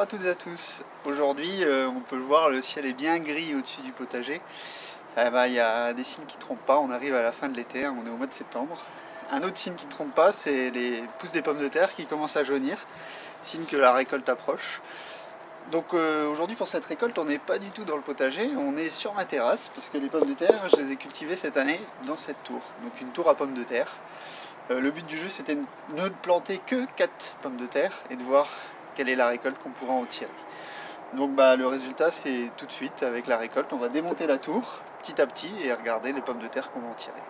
à toutes et à tous. Aujourd'hui, on peut le voir, le ciel est bien gris au-dessus du potager. Il y a des signes qui ne trompent pas, on arrive à la fin de l'été, hein, on est au mois de septembre. Un autre signe qui ne trompe pas, c'est les pousses des pommes de terre qui commencent à jaunir, signe que la récolte approche. Donc aujourd'hui pour cette récolte, on n'est pas du tout dans le potager, on est sur ma terrasse, parce que les pommes de terre, je les ai cultivées cette année dans cette tour. Donc une tour à pommes de terre. Le but du jeu, c'était ne planter que 4 pommes de terre et de voir quelle est la récolte qu'on pourra en tirer. Donc le résultat, c'est tout de suite avec la récolte. On va démonter la tour petit à petit et regarder les pommes de terre qu'on va en tirer.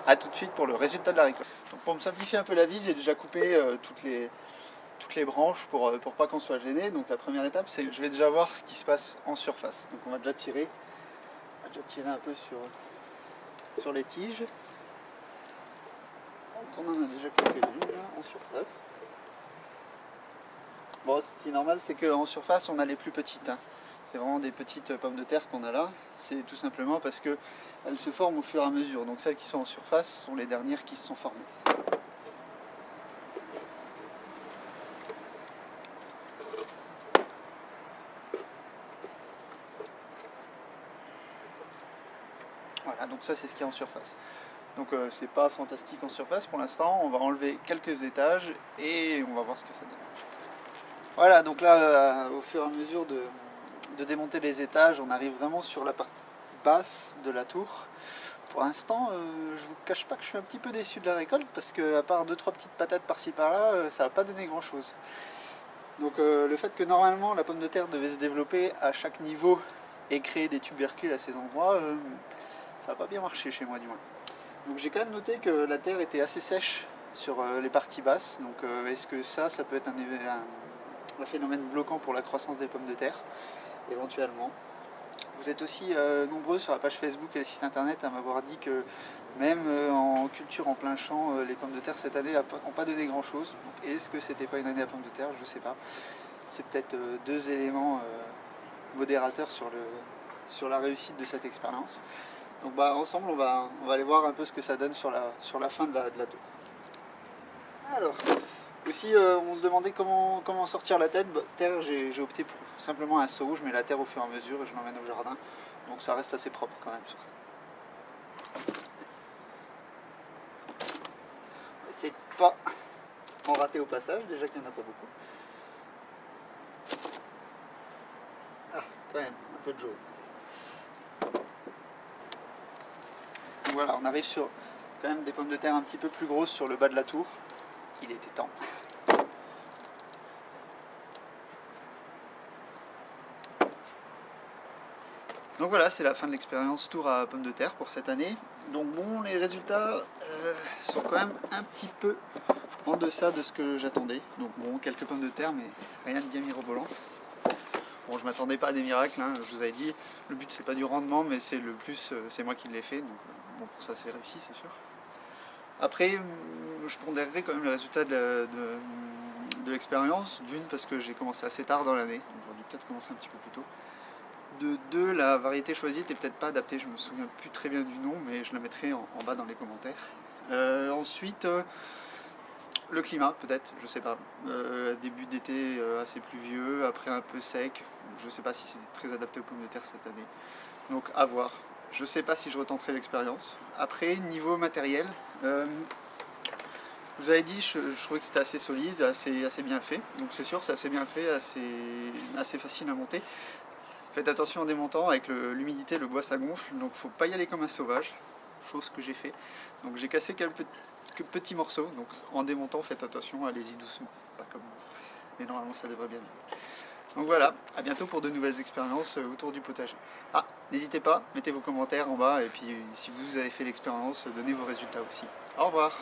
A tout de suite pour le résultat de la récolte. Donc pour me simplifier un peu la vie, j'ai déjà coupé toutes les branches pour pas qu'on soit gêné. Donc la première étape, c'est que je vais déjà voir ce qui se passe en surface. Donc on va déjà tirer un peu sur les tiges. Donc on en a déjà quelques-unes en surface. Bon, ce qui est normal, c'est qu'en surface, on a les plus petites. Hein. C'est vraiment des petites pommes de terre qu'on a là. C'est tout simplement parce qu'elles se forment au fur et à mesure. Donc celles qui sont en surface sont les dernières qui se sont formées. Voilà, donc ça c'est ce qui est en surface. Donc c'est pas fantastique en surface pour l'instant. On va enlever quelques étages et on va voir ce que ça donne. Voilà, donc là, au fur et à mesure de démonter les étages, on arrive vraiment sur la partie basse de la tour. Pour l'instant, je ne vous cache pas que je suis un petit peu déçu de la récolte, parce qu'à part 2-3 petites patates par-ci par-là, ça n'a pas donné grand-chose. Donc le fait que normalement la pomme de terre devait se développer à chaque niveau et créer des tubercules à ces endroits, ça n'a pas bien marché chez moi du moins. Donc j'ai quand même noté que la terre était assez sèche sur les parties basses, donc est-ce que ça peut être un phénomène bloquant pour la croissance des pommes de terre, éventuellement. Vous êtes aussi nombreux sur la page Facebook et le site internet à m'avoir dit que même en culture en plein champ, les pommes de terre cette année n'ont pas donné grand chose. Est-ce que c'était pas une année à pommes de terre? Je ne sais pas. C'est peut-être deux éléments modérateurs sur la réussite de cette expérience. Donc ensemble on va aller voir un peu ce que ça donne sur la fin de la tour. Alors, aussi, on se demandait comment sortir la terre. J'ai opté pour simplement un seau. Je mets la terre au fur et à mesure et je l'emmène au jardin. Donc ça reste assez propre quand même sur ça. On va essayer de pas en rater au passage, déjà qu'il n'y en a pas beaucoup. Ah, quand même, un peu de jaune. Donc voilà, on arrive sur quand même des pommes de terre un petit peu plus grosses sur le bas de la tour. Il était temps. Donc voilà, c'est la fin de l'expérience tour à pommes de terre pour cette année. Donc bon, les résultats sont quand même un petit peu en deçà de ce que j'attendais. Donc bon, quelques pommes de terre, mais rien de bien mirobolant. Bon, je m'attendais pas à des miracles, hein. Je vous avais dit, le but c'est pas du rendement, mais c'est le plus, c'est moi qui l'ai fait. Donc bon, pour ça c'est réussi, c'est sûr. Après, je pondérerai quand même le résultat de l'expérience. D'une, parce que j'ai commencé assez tard dans l'année, donc j'aurais dû peut-être commencer un petit peu plus tôt. De deux, la variété choisie n'était peut-être pas adaptée, je me souviens plus très bien du nom, mais je la mettrai en bas dans les commentaires. Ensuite, le climat peut-être, je sais pas. Début d'été assez pluvieux, après un peu sec, je sais pas si c'était très adapté aux pommes de terre cette année. Donc à voir. Je sais pas si je retenterai l'expérience. Après, niveau matériel, je vous avais dit, je trouvais que c'était assez solide, assez bien fait. Donc c'est sûr, c'est assez bien fait, assez facile à monter. Faites attention en démontant, avec l'humidité, le bois ça gonfle, donc faut pas y aller comme un sauvage, chose que j'ai fait. Donc j'ai cassé quelques petits morceaux, donc en démontant faites attention, allez-y doucement, pas comme moi. Mais normalement ça devrait bien aller. Donc voilà, à bientôt pour de nouvelles expériences autour du potager. Ah, n'hésitez pas, mettez vos commentaires en bas, et puis si vous avez fait l'expérience, donnez vos résultats aussi. Au revoir.